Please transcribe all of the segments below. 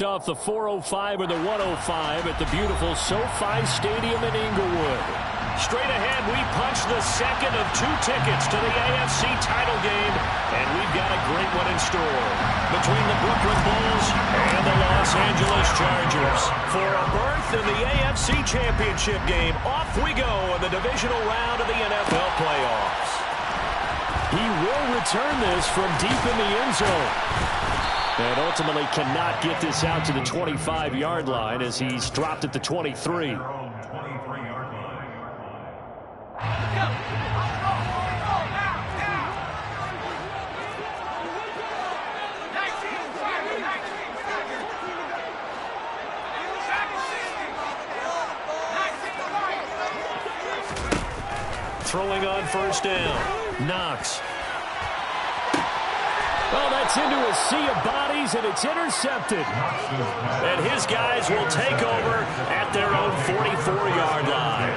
Off the 405 or the 105 at the beautiful SoFi Stadium in Inglewood. Straight ahead, we punch the second of 2 tickets to the AFC title game, and we've got a great one in store between the Brooklyn Bulls and the Los Angeles Chargers. For a berth in the AFC Championship game, off we go in the Divisional Round of the NFL playoffs. He will return this from deep in the end zone. And ultimately cannot get this out to the 25-yard line as he's dropped at the 23. Throwing on first down. Knox. Oh, that's into a sea of bodies, and it's intercepted. And his guys will take over at their own 44-yard line.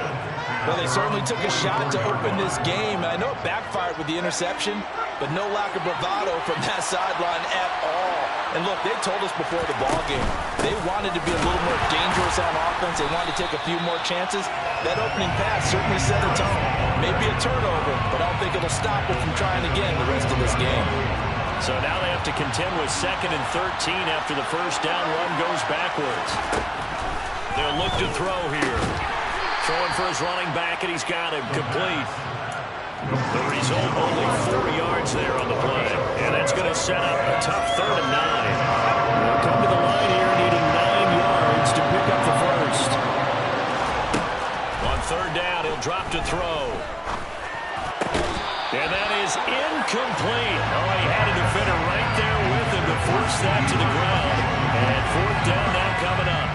Well, they certainly took a shot to open this game. I know it backfired with the interception, but no lack of bravado from that sideline at all. And look, they told us before the ball game, they wanted to be a little more dangerous on offense. They wanted to take a few more chances. That opening pass certainly set a tone. Maybe a turnover, but I don't think it'll stop them from trying again the rest of this game. So now they have to contend with 2nd and 13 after the first down run goes backwards. They'll look to throw here. Throwing for his running back, and he's got him complete. The result, only 4 yards there on the play. And that's going to set up a tough 3rd and 9. They'll come to the line here needing 9 yards to pick up the first. On 3rd down, he'll drop to throw. And that is incomplete. Oh, he had a defender right there with him to force that to the ground. And 4th down now coming up.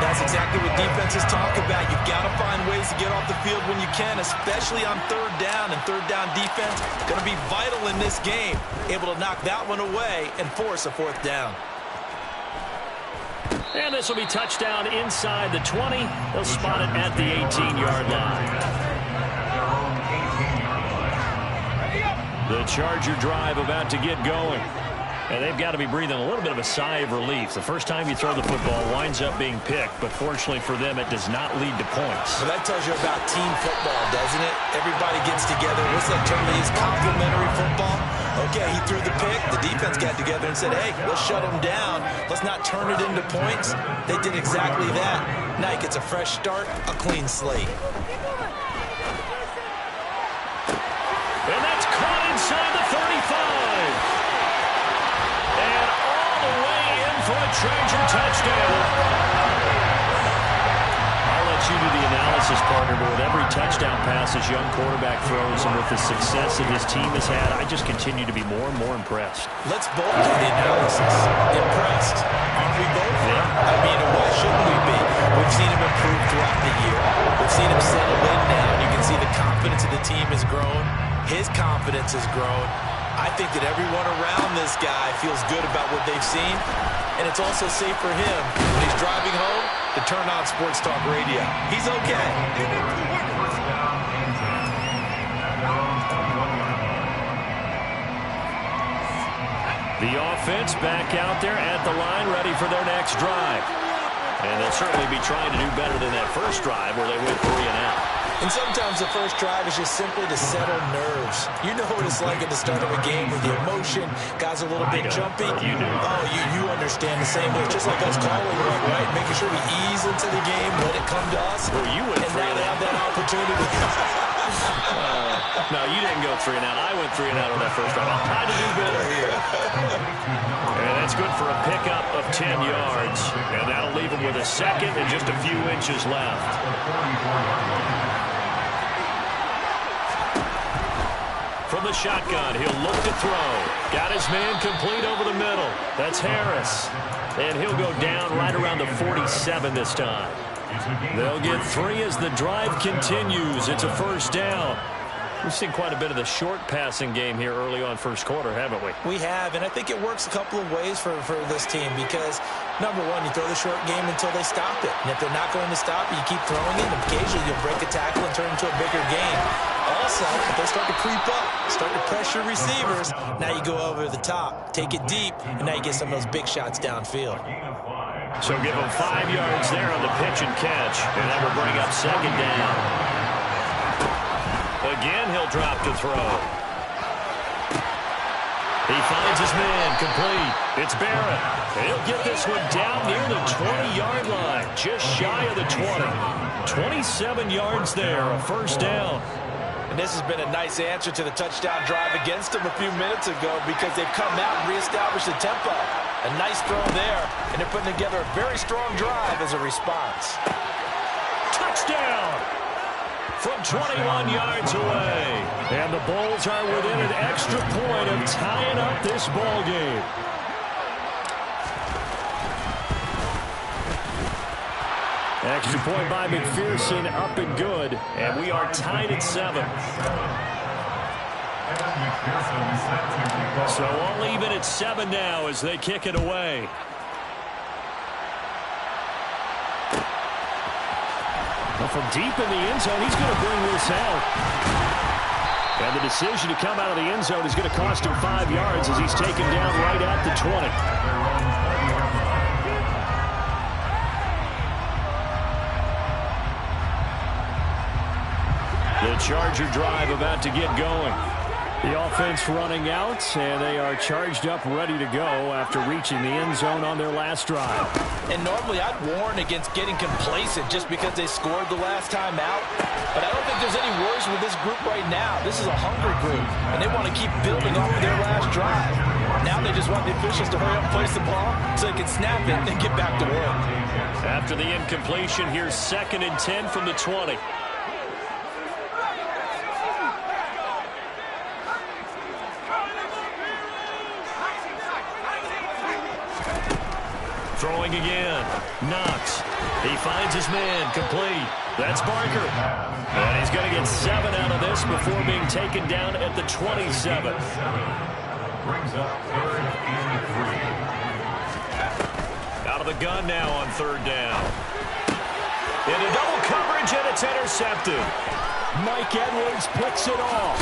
That's exactly what defenses talk about. You've got to find ways to get off the field when you can, especially on 3rd down. And 3rd down defense going to be vital in this game. Able to knock that one away and force a 4th down. And this will be touchdown inside the 20. They'll spot it at the 18-yard line. The Charger drive about to get going. And they've got to be breathing a little bit of a sigh of relief. The first time you throw the football winds up being picked, but fortunately for them, it does not lead to points. Well, that tells you about team football, doesn't it? Everybody gets together. What's that term they use? Complementary football? Okay, he threw the pick. The defense got together and said, hey, let's shut them down. Let's not turn it into points. They did exactly that. Now he gets a fresh start, a clean slate. And that's caught inside the 35. And all the way in for a Charger touchdown. I'll let you do the analysis, partner, but with every touchdown pass his young quarterback throws and with the success that his team has had, I just continue to be more and more impressed. Let's both do the analysis. Impressed. Aren't we both? Yeah. I mean, why shouldn't we be? We've seen him improve throughout the year. We've seen him settle in now. You can see the confidence of the team has grown. His confidence has grown. I think that everyone around this guy feels good about what they've seen, and it's also safe for him when he's driving home to turn on Sports Talk Radio. He's okay. The offense back out there at the line, ready for their next drive. And they'll certainly be trying to do better than that first drive where they went 3 and out. And sometimes the first drive is just simply to settle nerves. You know what it's like at the start of a game with the emotion. Guys are a little bit jumpy. You do. Oh, you understand the same way. Just like us calling one, right? Making sure we ease into the game, let it come to us. Well, you went 3 and out. And now they have that opportunity. No, you didn't go 3 and out. I went 3 and out on that first drive. I'll try to do better here. And that's good for a pickup of 10 yards. And that'll leave him with a second and just a few inches left. From the shotgun, he'll look to throw. Got his man complete over the middle. That's Harris. And he'll go down right around the 47 this time. They'll get 3 as the drive continues. It's a first down. We've seen quite a bit of the short passing game here early on first quarter, haven't we? We have, and I think it works a couple of ways for this team because, number one, you throw the short game until they stop it. And if they're not going to stop it, you keep throwing it, and occasionally you'll break a tackle and turn it into a bigger game. Also, if they start to creep up, start to pressure receivers, now you go over the top, take it deep, and now you get some of those big shots downfield. So give him 5 yards there on the pitch and catch. And that will bring up second down. Again, he'll drop to throw. He finds his man, complete. It's Barrett. He'll get this one down near the 20-yard line, just shy of the 20. 27 yards there, a first down. And this has been a nice answer to the touchdown drive against them a few minutes ago because they've come out and reestablished the tempo. A nice throw there, and they're putting together a very strong drive as a response. Touchdown! From 21 yards away. And the Bulls are within an extra point of tying up this ball game. Extra point by McPherson, up and good. And we are tied at 7. So all even at 7 now as they kick it away. Well, from deep in the end zone, he's going to bring this out. And the decision to come out of the end zone is going to cost him 5 yards as he's taken down right at the 20. The Charger drive about to get going. The offense running out, and they are charged up, ready to go after reaching the end zone on their last drive. And normally I'd warn against getting complacent just because they scored the last time out. But I don't think there's any worries with this group right now. This is a hungry group, and they want to keep building off of their last drive. Now they just want the officials to hurry up and place the ball so they can snap it and get back to work. After the incompletion, here's 2nd and 10 from the 20. Throwing again. Knox. He finds his man. Complete. That's Barker. And he's going to get 7 out of this before being taken down at the 27. Brings up 3rd and 3. Out of the gun now on 3rd down. Into double coverage, and it's intercepted. Mike Edwards picks it off.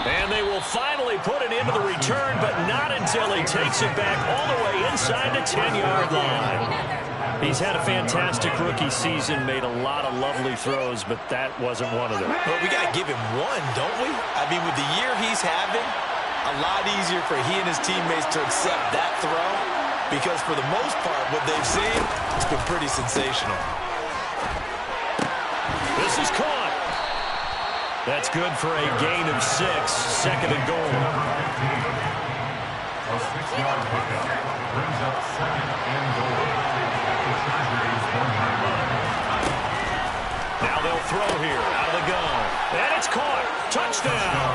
And they will finally put it into the return, but not until he takes it back all the way inside the 10-yard line. He's had a fantastic rookie season, made a lot of lovely throws, but that wasn't one of them. Well, we got to give him one, don't we? I mean, with the year he's having, a lot easier for he and his teammates to accept that throw because for the most part, what they've seen, it's been pretty sensational. This is caught. That's good for a gain of 6, 2nd and goal. A 6-yard pickup brings up 2nd and goal. Now they'll throw here out of the gun. And it's caught. Touchdown.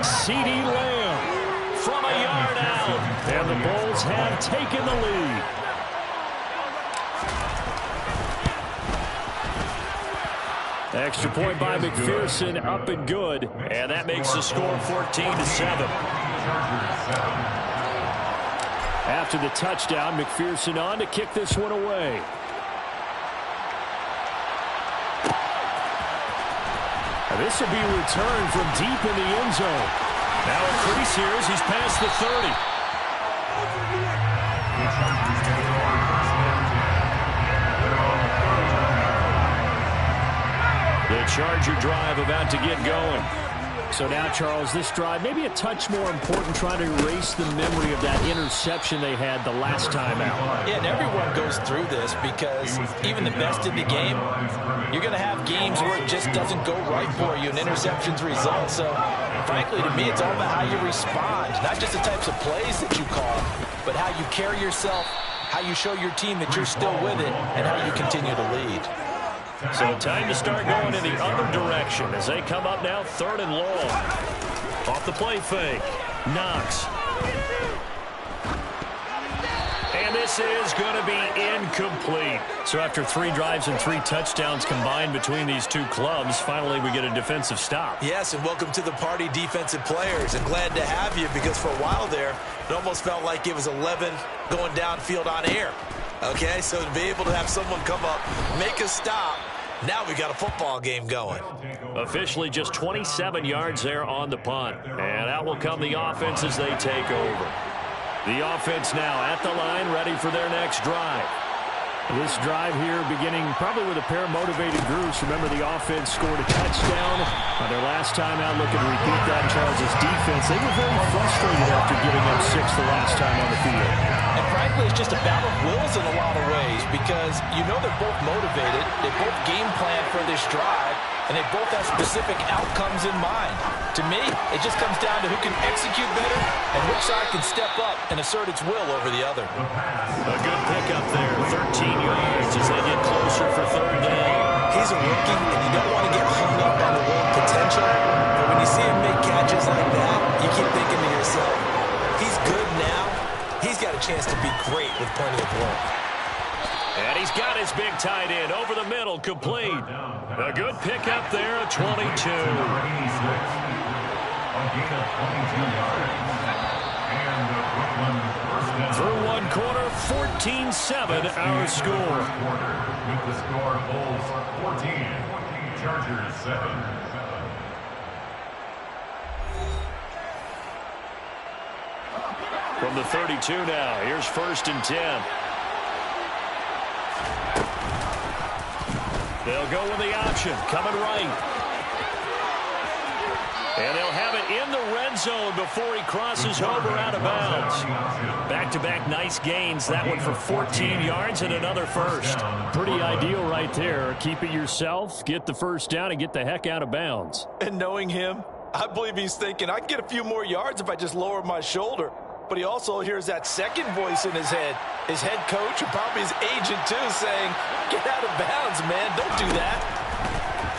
CeeDee Lamb from a yard out. And the Bulls have taken the lead. Extra point by McPherson, up and good. And that makes the score 14-7. After the touchdown, McPherson on to kick this one away. And this will be returned from deep in the end zone. Now a crease here as he's past the 30. The Charger drive about to get going. So now, Charles, this drive maybe a touch more important, trying to erase the memory of that interception they had the last time out. Yeah, and everyone goes through this because even the best in the game, you're going to have games where it just doesn't go right for you and interceptions result. So, frankly, to me, it's all about how you respond, not just the types of plays that you call, but how you carry yourself, how you show your team that you're still with it, and how you continue to lead. So time to start going in the other direction as they come up now 3rd and long. Off the play fake. Knox. And this is going to be incomplete. So after 3 drives and 3 touchdowns combined between these two clubs, finally we get a defensive stop. Yes, and welcome to the party, defensive players. And glad to have you because for a while there, it almost felt like it was 11 going downfield on air. Okay, so to be able to have someone come up, make a stop, now we got a football game going. Officially just 27 yards there on the punt. And out will come the offense as they take over. The offense now at the line, ready for their next drive. This drive here beginning probably with a pair of motivated groups. Remember, the offense scored a touchdown on their last time out. Looking to repeat that. Charles' defense, they were very frustrated after giving up 6 the last time on the field. And frankly, it's just a battle of wills in a lot of ways because you know they're both motivated. They both game plan for this drive, and they both have specific outcomes in mind. To me, it just comes down to who can execute better and which side can step up and assert its will over the other. A good pickup there, 13 yards as they get closer for third down. He's a rookie, and you don't want to get hung up on the raw potential, but when you see him make catches like that, you keep thinking to yourself, he's good now. He's got a chance to be great with plenty of work. And he's got his big tight end over the middle, complete. A good pickup there, a 22. Through one quarter, 14-7 our score. With the score, Bulls 14, Chargers 7. From the 32 now, here's 1st and 10. They'll go with the option, coming right. And they'll have it in the red zone before he crosses over out of bounds. Back-to-back nice gains. That one for 14 yards and another first. Pretty ideal right there. Keep it yourself, get the first down, and get the heck out of bounds. And knowing him, I believe he's thinking, I can get a few more yards if I just lower my shoulder. But he also hears that second voice in his head. His head coach and probably his agent, too, saying, get out of bounds, man. Don't do that.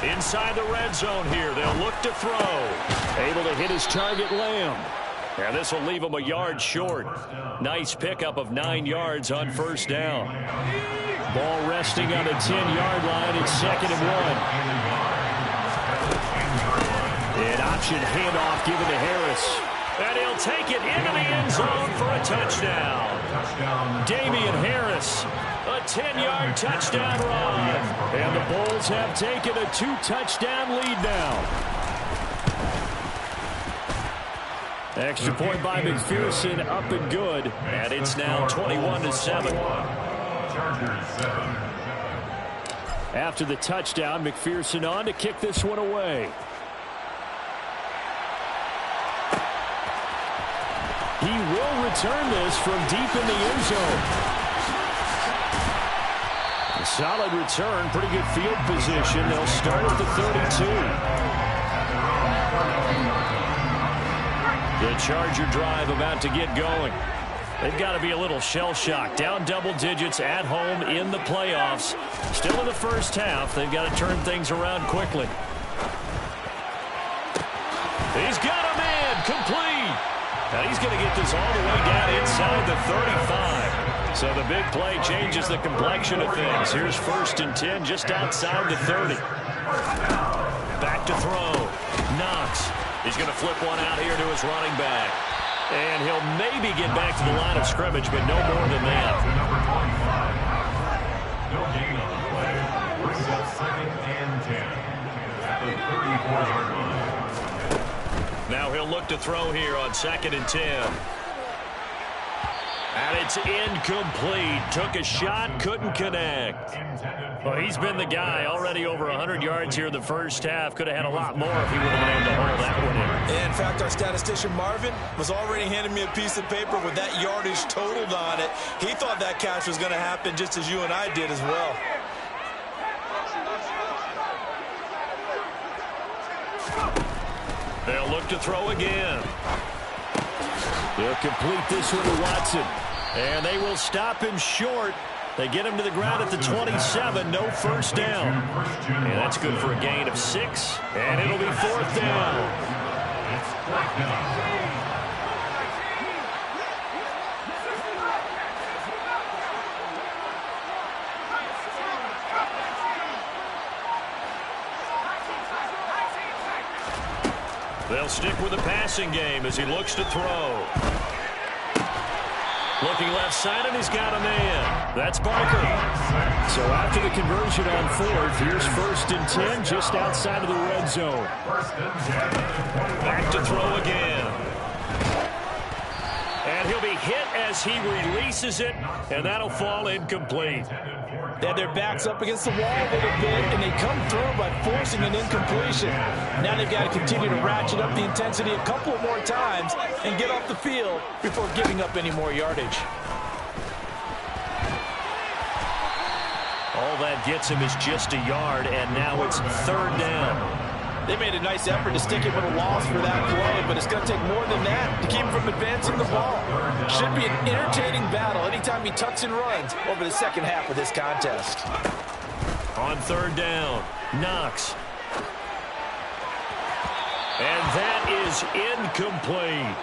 Inside the red zone here, they'll look to throw. Able to hit his target, Lamb. And this will leave him a yard short. Nice pickup of 9 yards on first down. Ball resting on the 10-yard line. It's 2nd and 1. An option handoff given to Harris. And he'll take it into the end zone for a touchdown. Damian Harris, a 10-yard touchdown run. And the Bulls have taken a 2-touchdown lead now. Extra point by McPherson, up and good. And it's now 21-7. After the touchdown, McPherson on to kick this one away. He will return this from deep in the end zone. A solid return, pretty good field position. They'll start at the 32. The Charger drive about to get going. They've got to be a little shell-shocked. Down double digits at home in the playoffs. Still in the first half. They've got to turn things around quickly. He's got a man, complete. And he's going to get this all the way down inside the 35. So the big play changes the complexion of things. Here's 1st and 10 just outside the 30. Back to throw. Knox. He's going to flip one out here to his running back. And he'll maybe get back to the line of scrimmage, but no more than that. Number 25. No gain on the play. Brings up 2nd and 10 at the 34-yard line. Now he'll look to throw here on 2nd and 10. And it's incomplete. Took a shot, couldn't connect. Well, he's been the guy. Already over 100 yards here in the first half. Could have had a lot more if he would have been able to hold that one in. In fact, our statistician Marvin was already handing me a piece of paper with that yardage totaled on it. He thought that catch was going to happen just as you and I did as well. They'll look to throw again. They'll complete this one to Watson. And they will stop him short. They get him to the ground at the 27. No first down. And that's good for a gain of 6. And it'll be 4th down. It's 4th down. They'll stick with the passing game as he looks to throw. Looking left side, and he's got a man. That's Barker. So after the conversion on 4th, here's 1st and 10 just outside of the red zone. Back to throw again. And And he'll be hit as he releases it, and that'll fall incomplete. They had their backs up against the wall a little bit, and they come through by forcing an incompletion. Now they've got to continue to ratchet up the intensity a couple more times and get off the field before giving up any more yardage. All that gets him is just a yard, and now it's third down. They made a nice effort to stick him with a loss for that play, but it's going to take more than that to keep him from advancing the ball. Should be an entertaining battle anytime he tucks and runs over the second half of this contest. On third down, Knox. And that is incomplete.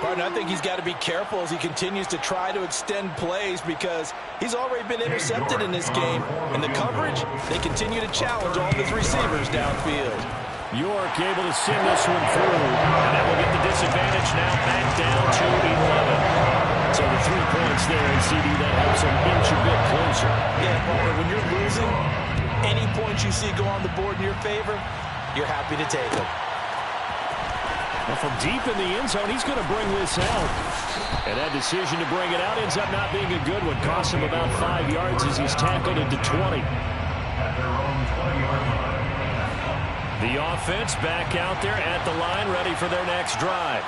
Partner, I think he's got to be careful as he continues to try to extend plays because he's already been intercepted in this game. And the coverage, they continue to challenge all of his receivers downfield. York able to send this one through. And that will get the disadvantage now back down to 11. So the 3 points there, and CD, that helps him inch a bit closer. Yeah, partner, when you're losing, any points you see go on the board in your favor, you're happy to take them. Well, from deep in the end zone, he's going to bring this out. And that decision to bring it out ends up not being a good one. Costs him about 5 yards as he's tackled into 20. The offense back out there at the line, ready for their next drive.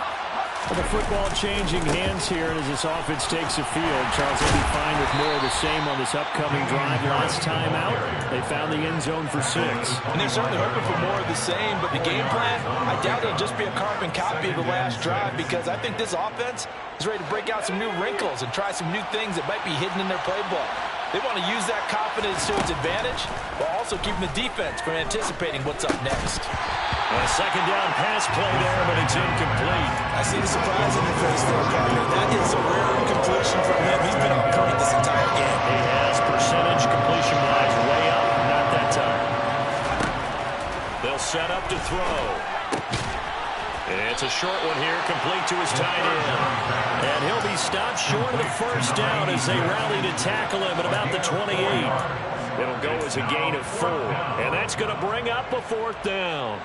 Well, the football changing hands here as this offense takes the field. Charles, they'll be fine with more of the same on this upcoming drive. Last time out, they found the end zone for 6. And they're certainly hoping for more of the same, but the game plan, I doubt it'll just be a carbon copy of the last drive because I think this offense is ready to break out some new wrinkles and try some new things that might be hidden in their playbook. They want to use that confidence to its advantage while also keeping the defense from anticipating what's up next. A second down pass play there, but it's incomplete. I see the surprise in your face there, partner. That is a rare incompletion from him. He's been on point this entire game. He has percentage completion-wise way up, not that time. They'll set up to throw. It's a short one here, complete to his tight end. And he'll be stopped short of the first down as they rally to tackle him at about the 28. It'll go as a gain of 4. And that's going to bring up a 4th down.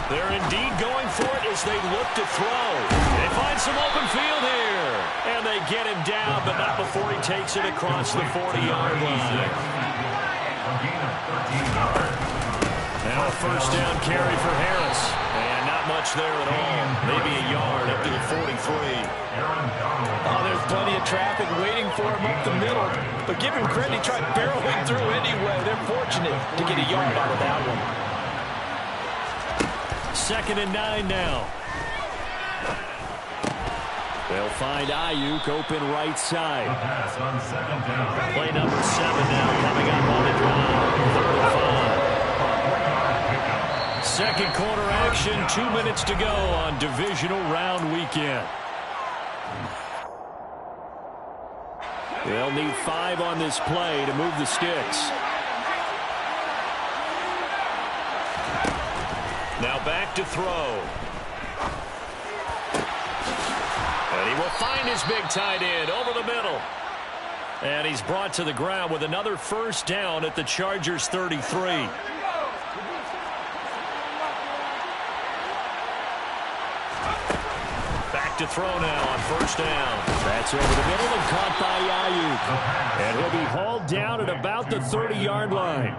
They're indeed going for it as they look to throw. They find some open field here. And they get him down, but not before he takes it across the 40-yard line. Now a first down carry for Harris. And not much there at all. Maybe a yard up to the 43. Oh, there's plenty of traffic waiting for him up the middle. But give him credit, he tried barreling through anyway. They're fortunate to get a yard out of that one. 2nd and 9 now. They'll find Ayuk open right side. Play number 7 now coming up on the drive. 3rd and 5. Second quarter action, 2 minutes to go on Divisional Round weekend. They'll need 5 on this play to move the sticks. Now back to throw. And he will find his big tight end over the middle. And he's brought to the ground with another first down at the Chargers' 33. Back to throw now on first down. That's over the middle and caught by Ayuk. And he'll be hauled down at about the 30-yard line.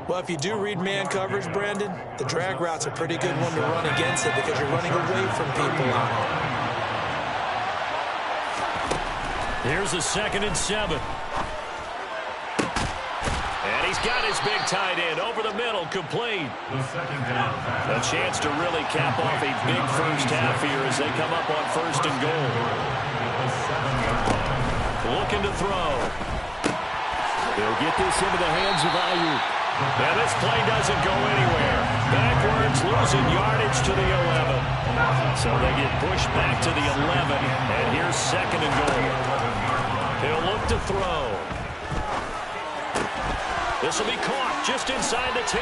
Well, if you do read man coverage, Brandon, the drag route's a pretty good one to run against it because you're running away from people on it. Here's a 2nd and 7. And he's got his big tight end over the middle, complete. A chance to really cap off a big first half here as they come up on 1st and goal. Looking to throw. They'll get this into the hands of Ayuk. And this play doesn't go anywhere. Backwards, losing yardage to the 11. So they get pushed back to the 11. And here's 2nd and goal. He'll look to throw. This will be caught just inside the 10.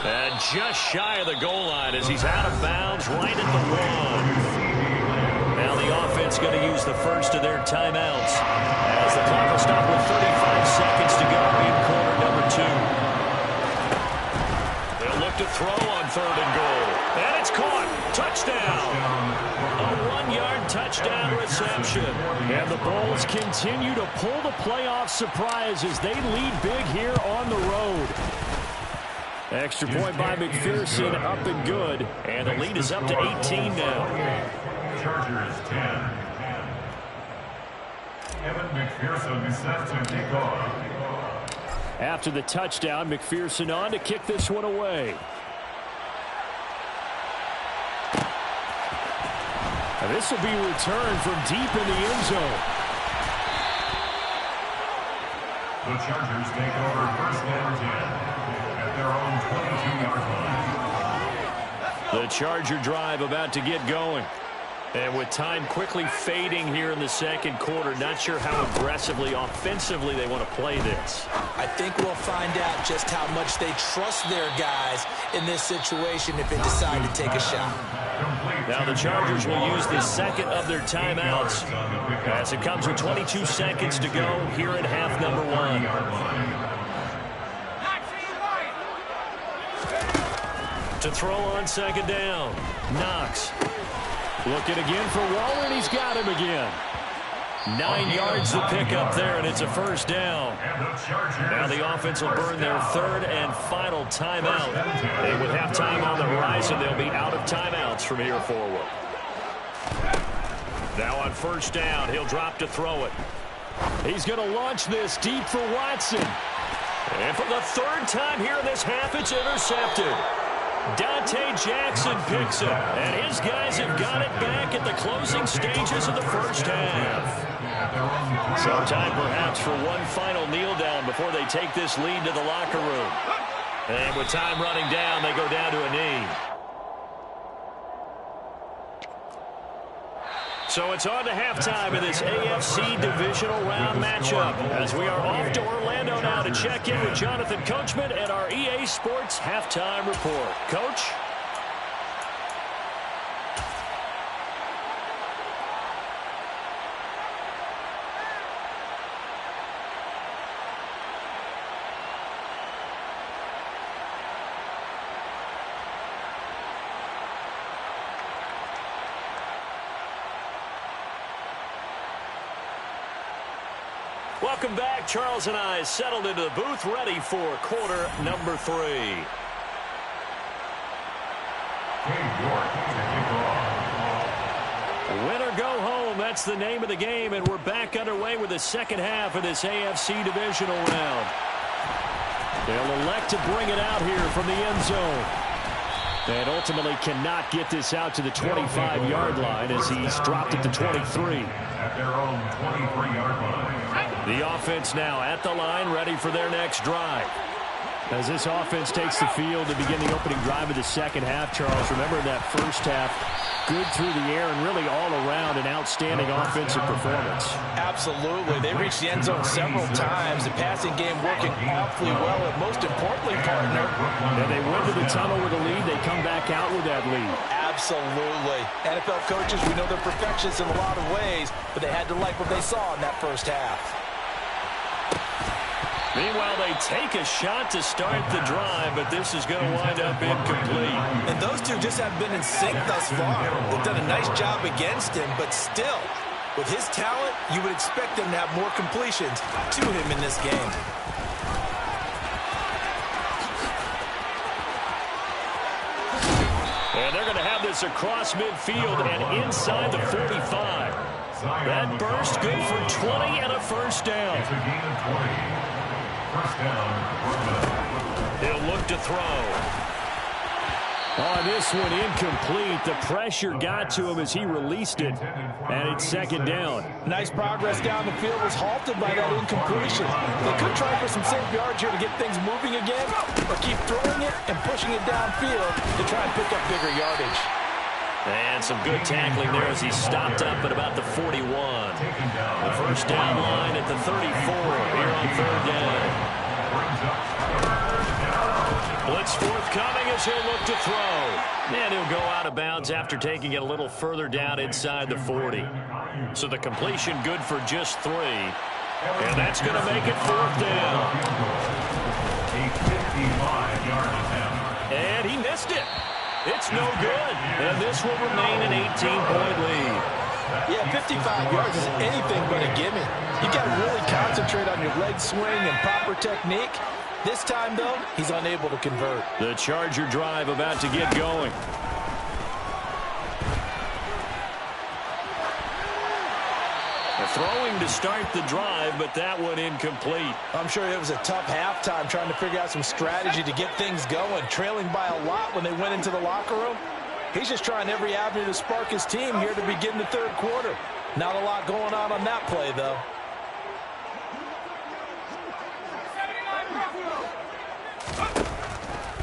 And just shy of the goal line as he's out of bounds right at the 1. And Now the offense going to use the first of their timeouts as the clock will stop with 35 seconds to go in quarter number 2. They'll look to throw on 3rd and goal. And it's caught. Touchdown. A 1-yard touchdown reception. And the Bulls continue to pull the playoff surprise as they lead big here on the road. Extra point by McPherson, up and good. And the lead is up to 18 now. Chargers 10. Evan McPherson is set to kick off. After the touchdown, McPherson on to kick this one away. And this will be returned from deep in the end zone. The Chargers take over 1st and 10 at their own 22-yard line. The Charger drive about to get going. And with time quickly fading here in the second quarter, not sure how aggressively, offensively they want to play this. I think we'll find out just how much they trust their guys in this situation if they decide to take a shot. Now the Chargers will use the second of their timeouts as it comes with 22 seconds to go here in half number 1. To throw on 2nd down. Knox. Looking again for Waller, and he's got him again. 9 yards to pick up there, and it's a 1st down. Now the offense will burn their 3rd and final timeout. And with halftime on the horizon, they'll be out of timeouts from here forward. Now on 1st down, he'll drop to throw it. He's going to launch this deep for Watson. And for the 3rd time here in this half, it's intercepted. Dante Jackson picks it, and his guys have got it back at the closing stages of the 1st half. Some time perhaps for one final kneel down before they take this lead to the locker room. And with time running down, they go down to a knee. So it's on to halftime of this AFC Divisional Round matchup as we are off to Orlando now to check in with Jonathan Coachman and our EA Sports Halftime Report. Coach? Welcome back. Charles and I settled into the booth ready for quarter number 3. Win or go home, that's the name of the game, and we're back underway with the second half of this AFC Divisional Round. They'll elect to bring it out here from the end zone. And ultimately cannot get this out to the 25-yard line as he's dropped it to 23. At their own 23-yard line. The offense now at the line, ready for their next drive. As this offense takes the field to begin the opening drive of the second half, Charles, remember in that first half, good through the air and really all around an outstanding offensive performance. Absolutely. They reached the end zone several times. The passing game working awfully well, and most importantly, partner. And they went to the tunnel with a lead. They come back out with that lead. Absolutely. NFL coaches, we know they're perfectionists in a lot of ways, but they had to like what they saw in that first half. Meanwhile, they take a shot to start the drive, but this is going to wind up incomplete. And those two just have been in sync thus far. They've done a nice job against him, but still, with his talent, you would expect them to have more completions to him in this game. And they're going to have this across midfield and inside the 45. That burst good for 20 and a 1st down. It's a gain of 20. 1st down. He'll look to throw. On this one, incomplete. The pressure got to him as he released it. And it's 2nd down. Nice progress down the field was halted by that incompletion. They could try for some safe yards here to get things moving again, or keep throwing it and pushing it downfield to try and pick up bigger yardage. And some good tackling there as he stopped up at about the 41. The 1st down line at the 34 here on 3rd down. Blitz looks forthcoming as he'll look to throw. And he'll go out of bounds after taking it a little further down inside the 40. So the completion good for just 3. And that's going to make it 4th down. A 55-yard attempt. And he missed it. It's no good. And this will remain an 18-point lead. Yeah, 55 yards is anything but a gimme. You got to really concentrate on your leg swing and proper technique. This time, though, he's unable to convert. The Charger drive about to get going. Throwing to start the drive, but that one incomplete. I'm sure it was a tough halftime trying to figure out some strategy to get things going, trailing by a lot when they went into the locker room. He's just trying every avenue to spark his team here to begin the 3rd quarter. Not a lot going on that play, though.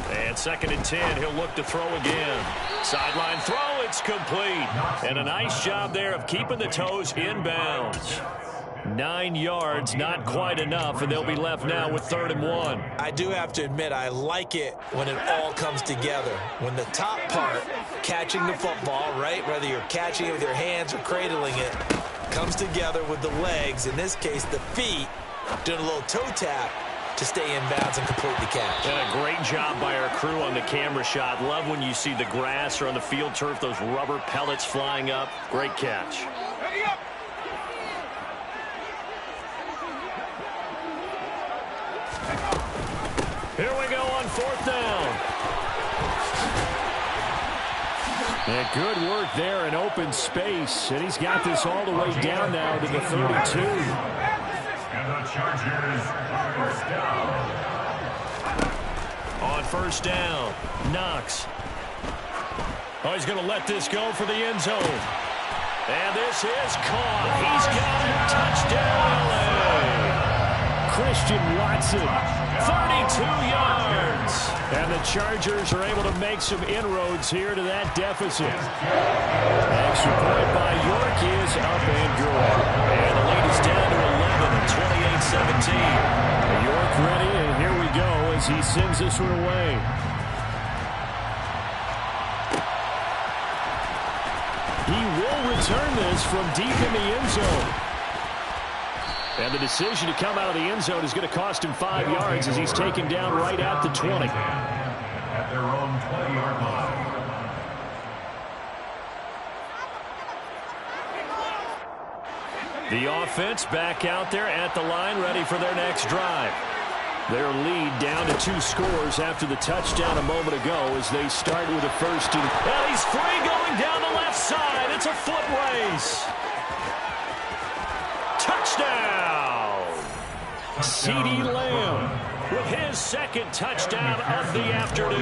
And 2nd and 10, he'll look to throw again. Sideline throw, it's complete. And a nice job there of keeping the toes inbounds. 9 yards, not quite enough, and they'll be left now with 3rd and 1. I do have to admit, I like it when it all comes together. When the top part, catching the football, right, whether you're catching it with your hands or cradling it, comes together with the legs, in this case the feet, doing a little toe tap to stay in bounds and complete the catch. And a great job by our crew on the camera shot. Love when you see the grass or on the field turf, those rubber pellets flying up. Great catch. Ready up. Here we go on 4th down. And good work there in open space. And he's got this all the way down now to the 32. And the Chargers, 1st down. On 1st down, Knox. Oh, he's going to let this go for the end zone. And this is caught. He's got it. Touchdown, LA. Christian Watson, 32 yards. And the Chargers are able to make some inroads here to that deficit. Extra point by York is up and good. And the lead is down to 11, 28-17. York ready, and here we go as he sends this one away. He will return this from deep in the end zone. And the decision to come out of the end zone is going to cost him 5 yards as he's taken down right at the 20. At their own 20-yard line. The offense back out there at the line, ready for their next drive. Their lead down to 2 scores after the touchdown a moment ago as they start with a 1st and... And he's free going down the left side. It's a foot race. Touchdown! CeeDee Lamb with his 2nd touchdown of the afternoon.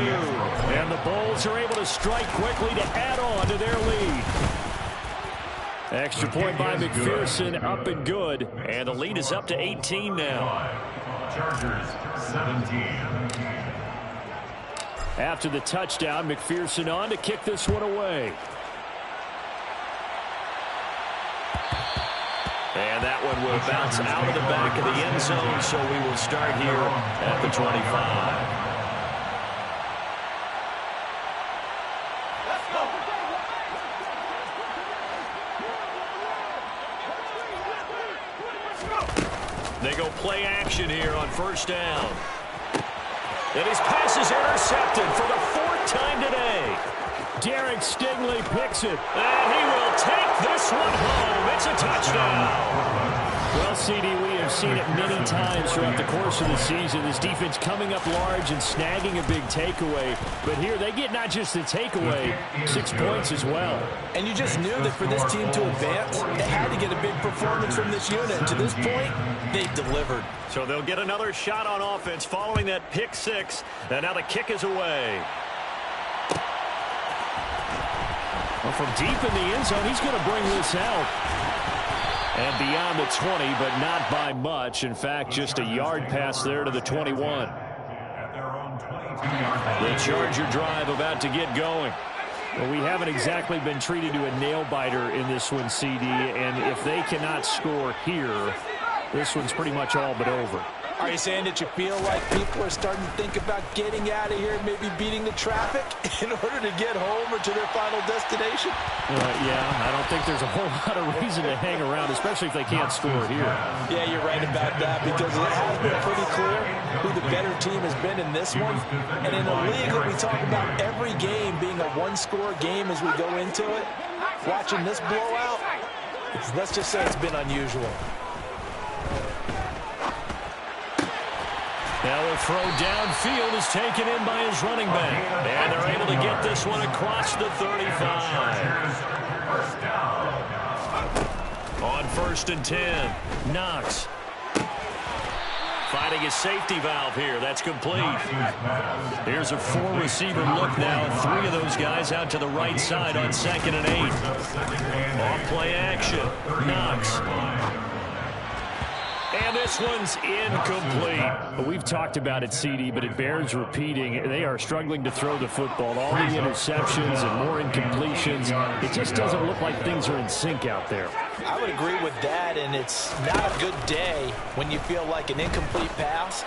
And the Bulls are able to strike quickly to add on to their lead. Extra point by McPherson, up and good. And the lead is up to 18 now. Chargers, 17. After the touchdown, McPherson on to kick this one away. And that one will bounce out of the back of the end zone, so we will start here at the 25. They go play action here on 1st down. And his pass is intercepted for the 4th time today. Derek Stingley picks it. And he will take this one home. It's a touchdown. Well, CD, we have seen it many times throughout the course of the season. This defense coming up large and snagging a big takeaway. But here they get not just the takeaway, 6 points as well. And you just knew that for this team to advance, they had to get a big performance from this unit. And to this point, they've delivered. So they'll get another shot on offense following that pick 6. And now the kick is away. Well, from deep in the end zone, he's going to bring this out. And beyond the 20, but not by much. In fact, just a yard pass there to the 21. The Charger drive about to get going. Well, we haven't exactly been treated to a nail-biter in this one, CD. And if they cannot score here, this one's pretty much all but over. Are you saying that you feel like people are starting to think about getting out of here, maybe beating the traffic in order to get home or to their final destination? Yeah, I don't think there's a whole lot of reason to hang around, especially if they can't score here. Yeah, you're right about that, because it has been pretty clear who the better team has been in this one. And in a league that we talk about every game being a one-score game as we go into it, watching this blowout, let's just say it's been unusual. Now the throw downfield is taken in by his running back. And they're able to get this one across the 35. On 1st and 10, Knox. Finding his safety valve here. That's complete. Here's a 4-receiver look now. 3 of those guys out to the right side on 2nd and 8. Off-play action. Knox. And this one's incomplete. We've talked about it, CD, but it bears repeating. They are struggling to throw the football. All the interceptions and more incompletions. It just doesn't look like things are in sync out there. I would agree with that, and it's not a good day when you feel like an incomplete pass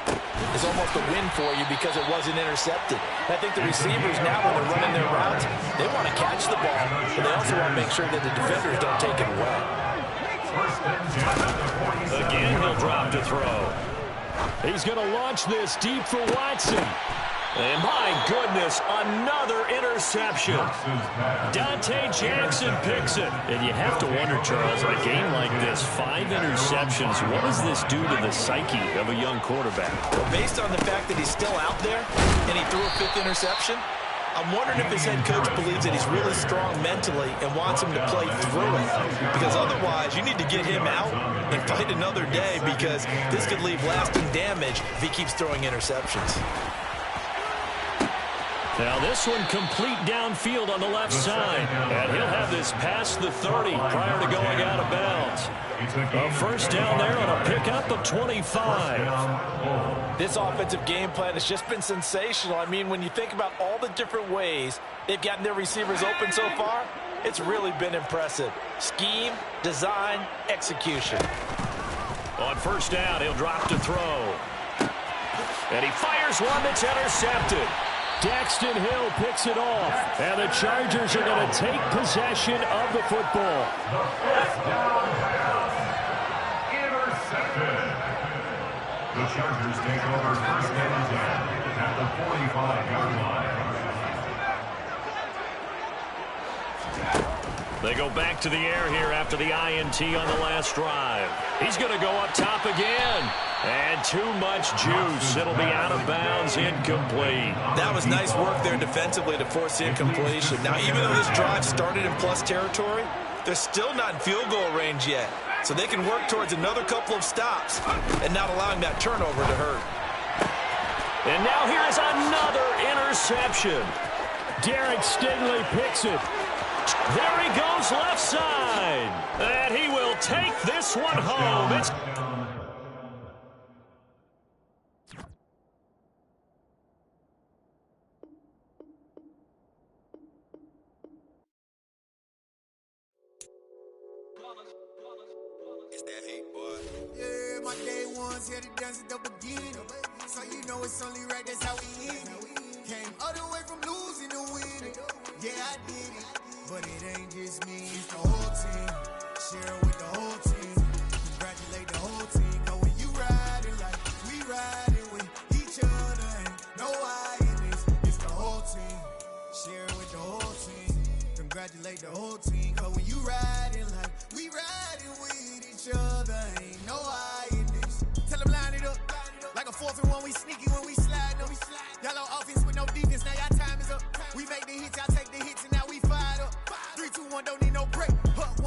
is almost a win for you because it wasn't intercepted. And I think the receivers now, when they're running their routes, they want to catch the ball, but they also want to make sure that the defenders don't take it away. Again, he'll drop to throw. He's going to launch this deep for Watson. And my goodness, another interception. Dante Jackson picks it. And you have to wonder, Charles, in a game like this, 5 interceptions, what does this do to the psyche of a young quarterback? Well, based on the fact that he's still out there and he threw a 5th interception, I'm wondering if his head coach believes that he's really strong mentally and wants him to play through it. Because otherwise, you need to get him out and fight another day, because this could leave lasting damage if he keeps throwing interceptions. Now this one complete downfield on the left side. And he'll have this past the 30 prior to going out of bounds. A first down there on a pickup of 25. This offensive game plan has just been sensational. I mean, when you think about all the different ways they've gotten their receivers open so far, it's really been impressive. Scheme, design, execution. On first down, he'll drop to throw. And he fires one that's intercepted. Daxton Hill picks it off, and the Chargers are going to take possession of the football. Intercepted. The Chargers take over 1st and 10 at the 45-yard line. They go back to the air here after the INT on the last drive. He's going to go up top again. And too much juice. It'll be out of bounds, incomplete. That was nice work there defensively to force the incompletion. Now, even though this drive started in plus territory, they're still not in field goal range yet. So they can work towards another couple of stops and not allowing that turnover to hurt. And now here's another interception. Derek Stingley picks it. There he goes left side. And he will take this one home. It's It's that hate, boy. Yeah, my day ones here to dance at the beginning. So you know it's only right, that's how we end it. Came all the way from losing to winning. Yeah, I did it. But it ain't just me, it's the whole team. Share it with the whole team. Congratulate the whole team. Cause when you riding like we riding with each other, ain't no hiding this. It's the whole team. Share it with the whole team. Congratulate the whole team. Cause when you riding like we riding with each other, ain't no hiding this. Tell them line it up. Like a 4th and 1, we sneaky when we slide them. Y'all on offense with no defense, now y'all time is up. We make the hits, y'all take the hits, and now we fired up. 3, 2, 1, don't need no break.